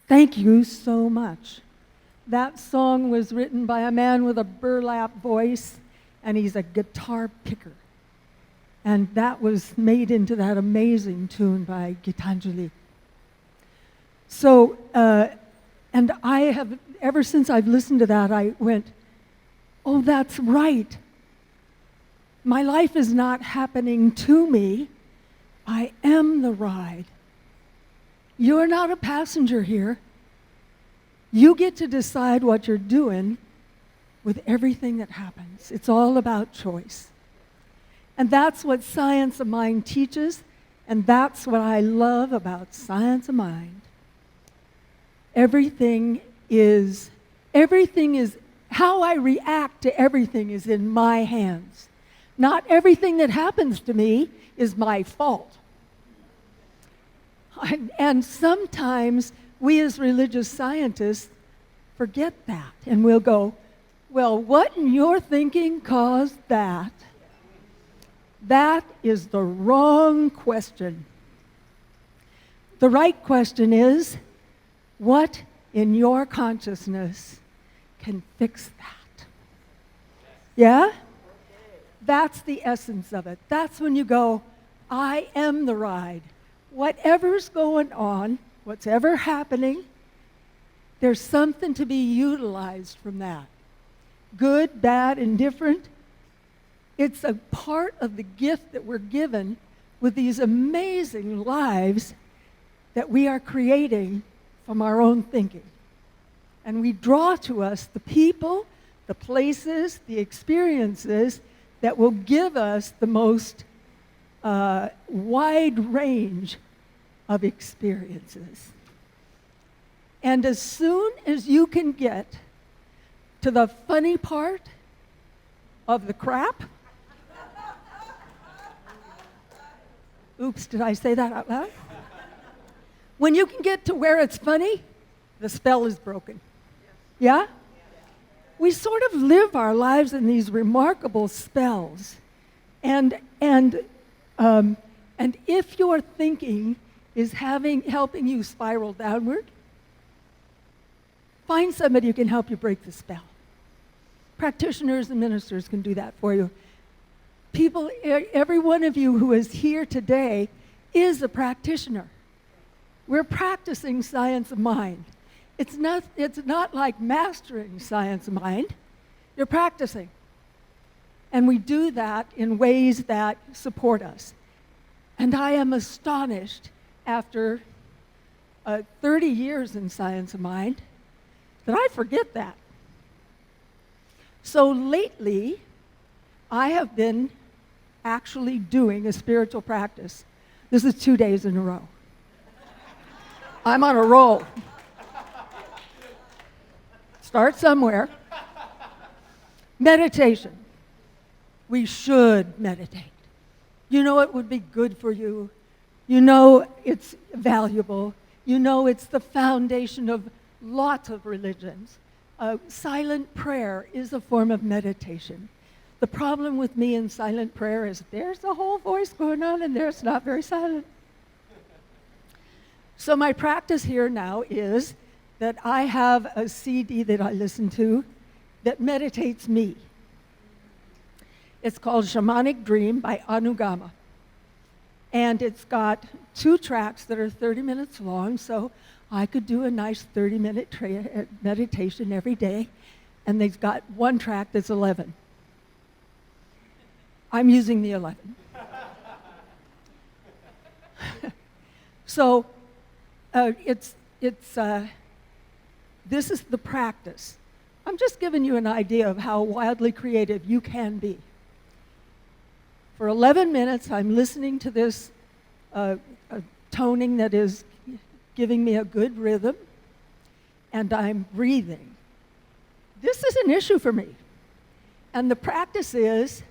Thank you so much. That song was written by a man with a burlap voice, and he's a guitar picker. And that was made into that amazing tune by Gitanjali. So, and I have, ever since I've listened to that, I went, oh, that's right. My life is not happening to me. I am the ride. You're not a passenger here. You get to decide what you're doing with everything that happens. It's all about choice. And that's what Science of Mind teaches, and that's what I love about Science of Mind. Everything is, how I react to everything is in my hands. Not everything that happens to me is my fault. And sometimes we as religious scientists forget that, and we'll go, well, what in your thinking caused that? That is the wrong question. The right question is, what in your consciousness can fix that? Yeah? That's the essence of it. That's when you go, I am the ride. Whatever's going on, what's ever happening, there's something to be utilized from that. Good, bad, indifferent. It's a part of the gift that we're given with these amazing lives that we are creating from our own thinking. And we draw to us the people, the places, the experiences that will give us the most wide range of experiences. And as soon as you can get to the funny part of the crap, oops, did I say that out loud? When you can get to where it's funny, the spell is broken. Yeah? We sort of live our lives in these remarkable spells. And if your thinking is helping you spiral downward, find somebody who can help you break the spell. Practitioners and ministers can do that for you. People, every one of you who is here today is a practitioner. We're practicing Science of Mind. It's not like mastering Science of Mind. You're practicing. And we do that in ways that support us. And I am astonished after 30 years in Science of Mind that I forget that. So lately, I have been actually doing a spiritual practice. This is 2 days in a row. I'm on a roll. Start somewhere. Meditation. We should meditate. You know it would be good for you. You know it's valuable. You know it's the foundation of lots of religions. Silent prayer is a form of meditation. The problem with me in silent prayer is there's a whole voice going on and there's not very silent. So my practice here now is that I have a CD that I listen to that meditates me. It's called Shamanic Dream by Anugama. And it's got 2 tracks that are 30 minutes long, so I could do a nice 30-minute meditation every day. And they've got 1 track that's 11. I'm using the 11. So this is the practice. I'm just giving you an idea of how wildly creative you can be. For 11 minutes, I'm listening to this toning that is giving me a good rhythm, and I'm breathing. This is an issue for me. And the practice is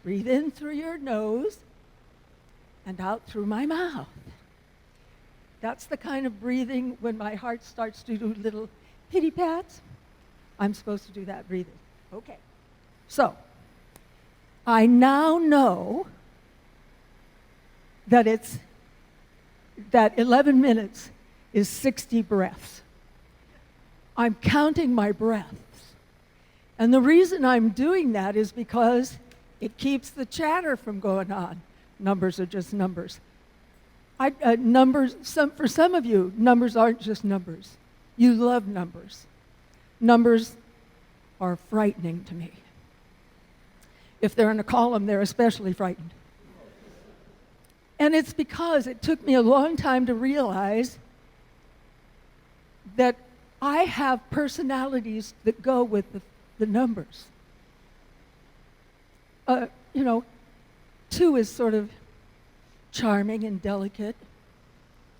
breathe in through your nose and out through my mouth. That's the kind of breathing when my heart starts to do little pity pats. I'm supposed to do that breathing. Okay. So, I now know that 11 minutes is 60 breaths. I'm counting my breaths. And the reason I'm doing that is because it keeps the chatter from going on. Numbers are just numbers. For some of you, numbers aren't just numbers. You love numbers. Numbers are frightening to me. If they're in a column, they're especially frightened. And it's because it took me a long time to realize that I have personalities that go with the numbers. 2 is sort of charming and delicate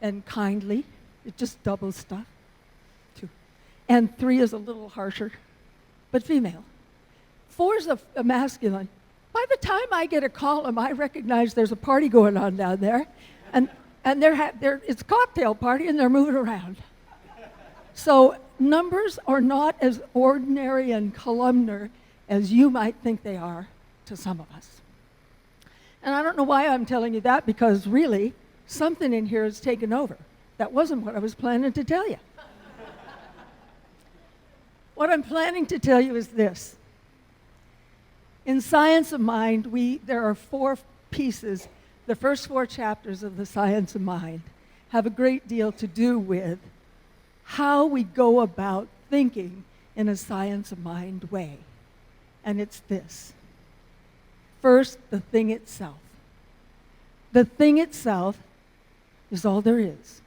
and kindly. It just doubles stuff. 2. And 3 is a little harsher, but female. 4 is a masculine. By the time I get a column, I recognize there's a party going on down there, and it's a cocktail party, and they're moving around. So numbers are not as ordinary and columnar as you might think they are to some of us. And I don't know why I'm telling you that, because really, something in here has taken over. That wasn't what I was planning to tell you. What I'm planning to tell you is this. In Science of Mind, there are 4 pieces. The first 4 chapters of the Science of Mind have a great deal to do with how we go about thinking in a science of mind way. And it's this. First, the thing itself. The thing itself is all there is.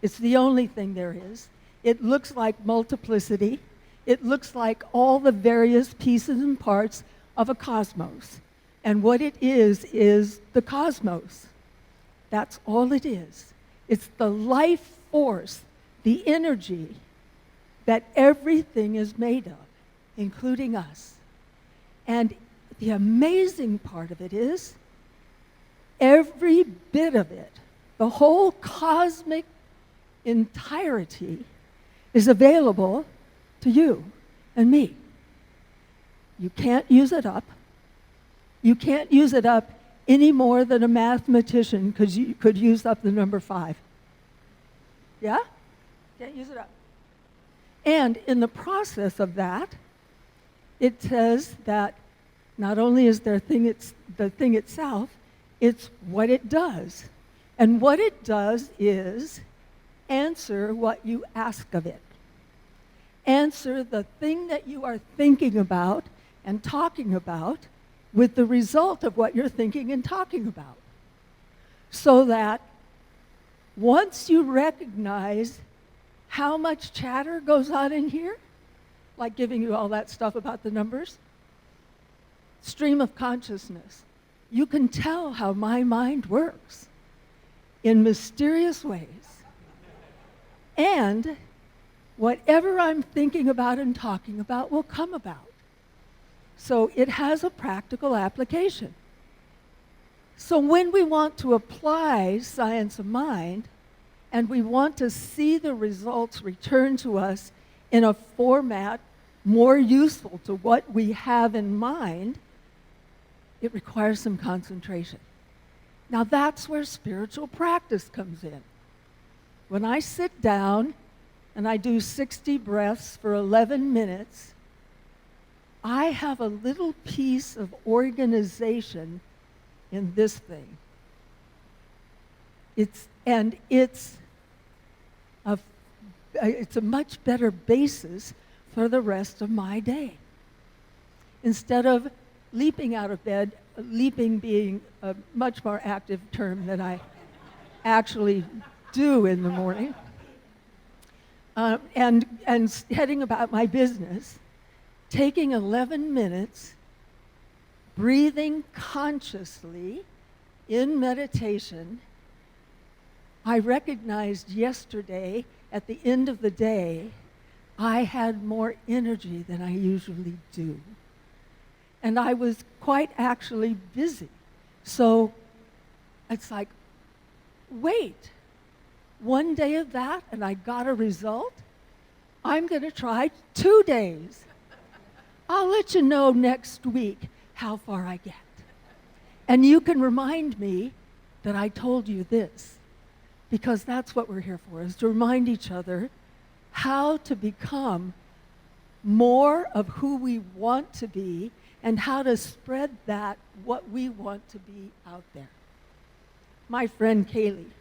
It's the only thing there is. It looks like multiplicity. It looks like all the various pieces and parts of a cosmos. And what it is the cosmos. That's all it is. It's the life force, the energy that everything is made of, including us. And the amazing part of it is every bit of it, the whole cosmic entirety, is available to you and me. You can't use it up. You can't use it up any more than a mathematician could use up the number 5. Yeah? Can't use it up. And in the process of that, it says that not only is there the thing itself, it's what it does. And what it does is answer what you ask of it. Answer the thing that you are thinking about and talking about with the result of what you're thinking and talking about. So that once you recognize how much chatter goes on in here, like giving you all that stuff about the numbers, stream of consciousness, you can tell how my mind works in mysterious ways. And whatever I'm thinking about and talking about will come about. So it has a practical application. So when we want to apply science of mind, and we want to see the results return to us in a format more useful to what we have in mind, it requires some concentration. Now that's where spiritual practice comes in. When I sit down and I do 60 breaths for 11 minutes, I have a little piece of organization in this thing. It's a much better basis for the rest of my day. Instead of leaping out of bed, leaping being a much more active term than I actually do in the morning, and heading about my business, taking 11 minutes, breathing consciously in meditation. I recognized yesterday, at the end of the day, I had more energy than I usually do. And I was quite actually busy. So it's like, wait, one day of that and I got a result? I'm going to try 2 days. I'll let you know next week how far I get. And you can remind me that I told you this, because that's what we're here for, is to remind each other how to become more of who we want to be and how to spread that, what we want to be, out there. My friend Kaylee,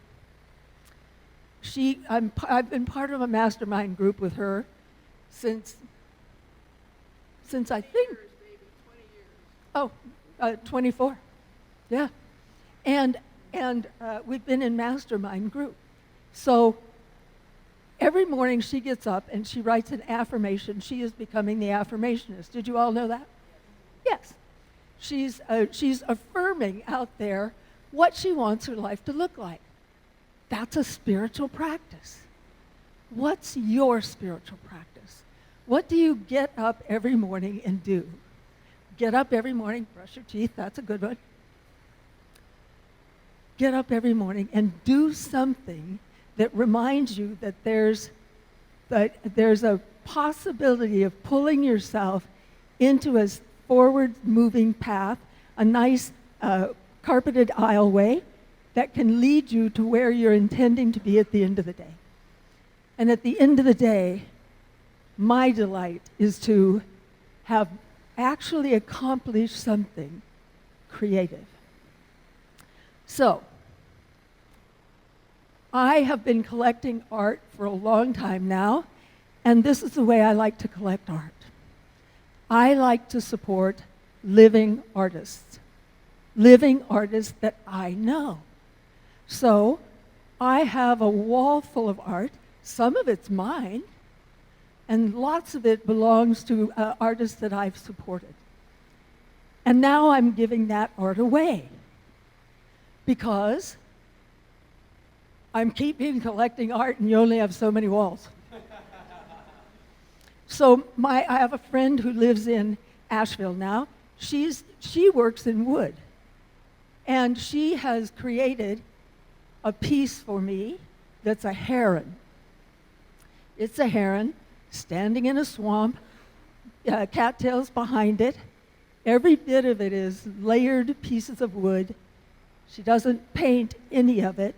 I've been part of a mastermind group with her since I think, 24, yeah. And we've been in mastermind group. So every morning she gets up and she writes an affirmation. She is becoming the affirmationist. Did you all know that? Yes. She's affirming out there what she wants her life to look like. That's a spiritual practice. What's your spiritual practice? What do you get up every morning and do? Get up every morning, brush your teeth, that's a good one. Get up every morning and do something that reminds you that there's a possibility of pulling yourself into a forward-moving path, a nice carpeted aisleway that can lead you to where you're intending to be at the end of the day. And at the end of the day, my delight is to have actually accomplished something creative. So, I have been collecting art for a long time now, and this is the way I like to collect art. I like to support living artists that I know. So, I have a wall full of art. Some of it's mine, and lots of it belongs to artists that I've supported. And now I'm giving that art away because I'm keeping collecting art and you only have so many walls. So I have a friend who lives in Asheville now. She works in wood. And she has created a piece for me that's a heron. It's a heron standing in a swamp, cattails behind it. Every bit of it is layered pieces of wood. She doesn't paint any of it.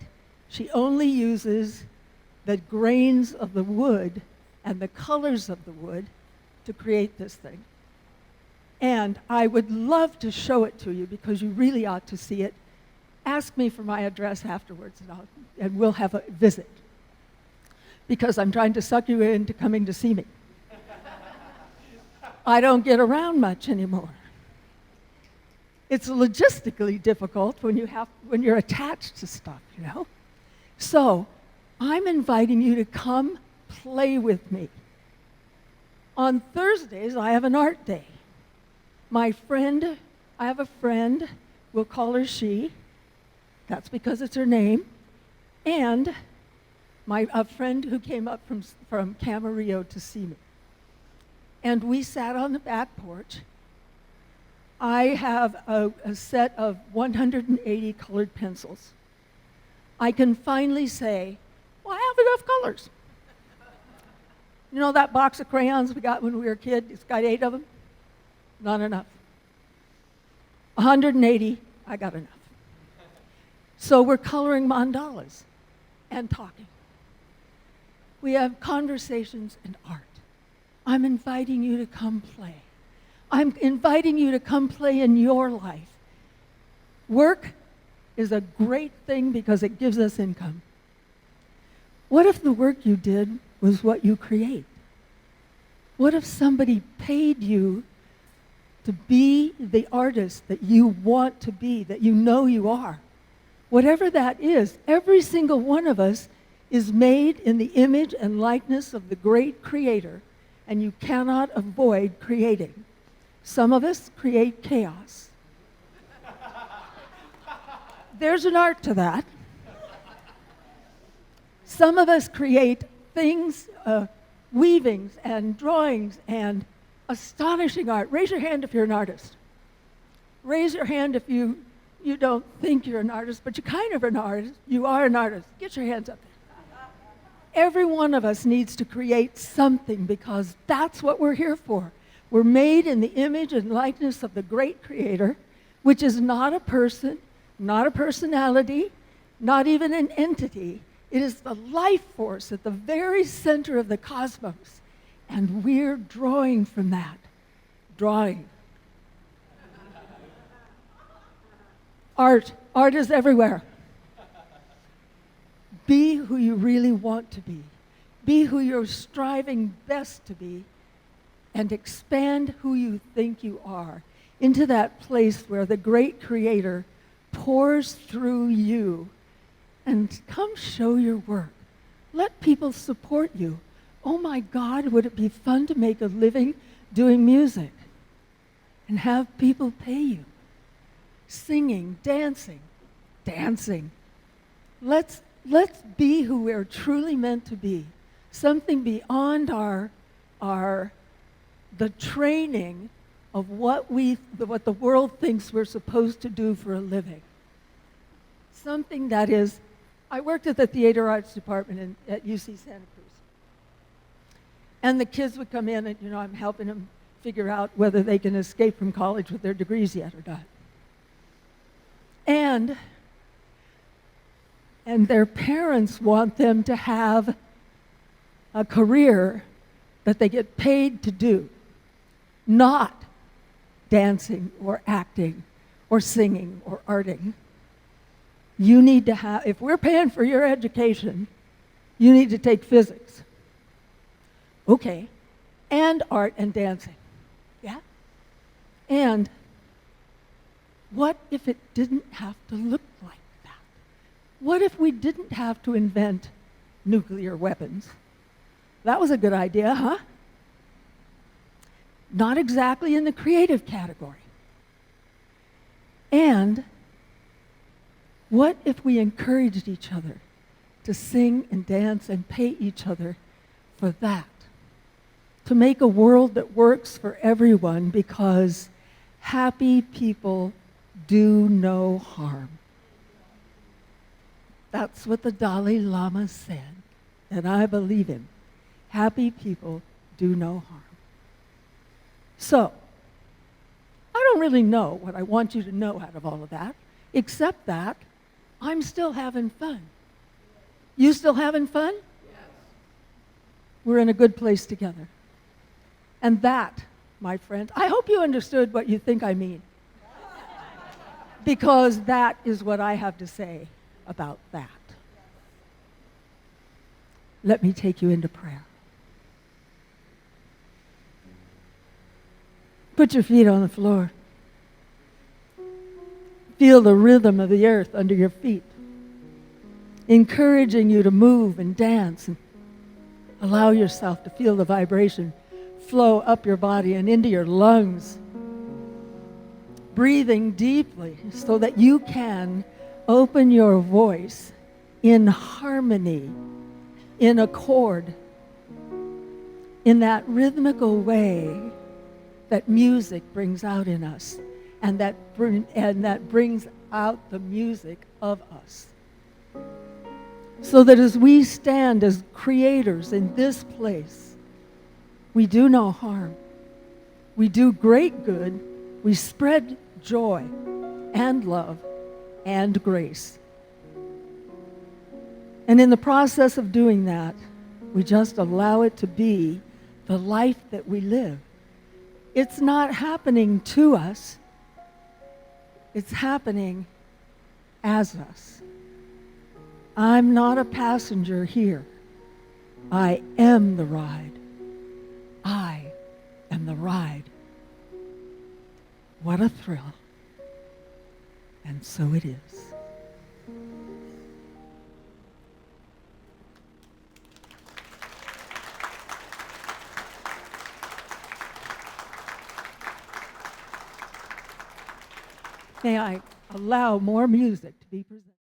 She only uses the grains of the wood and the colors of the wood to create this thing. And I would love to show it to you because you really ought to see it. Ask me for my address afterwards and we'll have a visit, because I'm trying to suck you into coming to see me. I don't get around much anymore. It's logistically difficult when you're attached to stuff, you know? So, I'm inviting you to come play with me. On Thursdays, I have an art day. I have a friend, we'll call her she. That's because it's her name. And a friend who came up from Camarillo to see me. And we sat on the back porch. I have a set of 180 colored pencils. I can finally say, well, I have enough colors. You know that box of crayons we got when we were a kid? It's got 8 of them. Not enough. 180, I got enough. So we're coloring mandalas and talking. We have conversations and art. I'm inviting you to come play. I'm inviting you to come play in your life. Work is a great thing because it gives us income. What if the work you did was what you create? What if somebody paid you to be the artist that you want to be, that you know you are? Whatever that is, every single one of us is made in the image and likeness of the great Creator, and you cannot avoid creating. Some of us create chaos. There's an art to that. Some of us create things, weavings and drawings and astonishing art. Raise your hand if you're an artist. Raise your hand if you don't think you're an artist, but you kind of are an artist. You are an artist. Get your hands up. Every one of us needs to create something because that's what we're here for. We're made in the image and likeness of the great Creator, which is not a person, not a personality, not even an entity. It is the life force at the very center of the cosmos. And we're drawing from that. Drawing. Art. Art is everywhere. Be who you really want to be. Be who you're striving best to be. And expand who you think you are into that place where the great Creator pours through you. And come show your work. Let people support you. Oh my God, would it be fun to make a living doing music and have people pay you? Singing, dancing. Let's be who we're truly meant to be. Something beyond the training of what the world thinks we're supposed to do for a living. Something that is, I worked at the theater arts department at UC Santa Cruz. And the kids would come in and, I'm helping them figure out whether they can escape from college with their degrees yet or not. And their parents want them to have a career that they get paid to do, not dancing or acting or singing or arting. You need to have, if we're paying for your education, you need to take physics. Okay. And art and dancing. Yeah? And what if it didn't have to look like that? What if we didn't have to invent nuclear weapons? That was a good idea, huh? Not exactly in the creative category. And what if we encouraged each other to sing and dance and pay each other for that? To make a world that works for everyone, because happy people do no harm. That's what the Dalai Lama said, and I believe him. Happy people do no harm. So, I don't really know what I want you to know out of all of that, except that I'm still having fun. You still having fun? Yes. We're in a good place together. And that, my friend, I hope you understood what you think I mean. Because that is what I have to say about that. Let me take you into prayer. Put your feet on the floor. Feel the rhythm of the earth under your feet, encouraging you to move and dance, and allow yourself to feel the vibration flow up your body and into your lungs. Breathing deeply so that you can open your voice in harmony, in accord, in that rhythmical way that music brings out in us, and that brings out the music of us. So that as we stand as creators in this place, we do no harm. We do great good. We spread joy and love and grace. And in the process of doing that, we just allow it to be the life that we live. It's not happening to us. It's happening as us. I'm not a passenger here. I am the ride. I am the ride. What a thrill. And so it is. May I allow more music to be presented?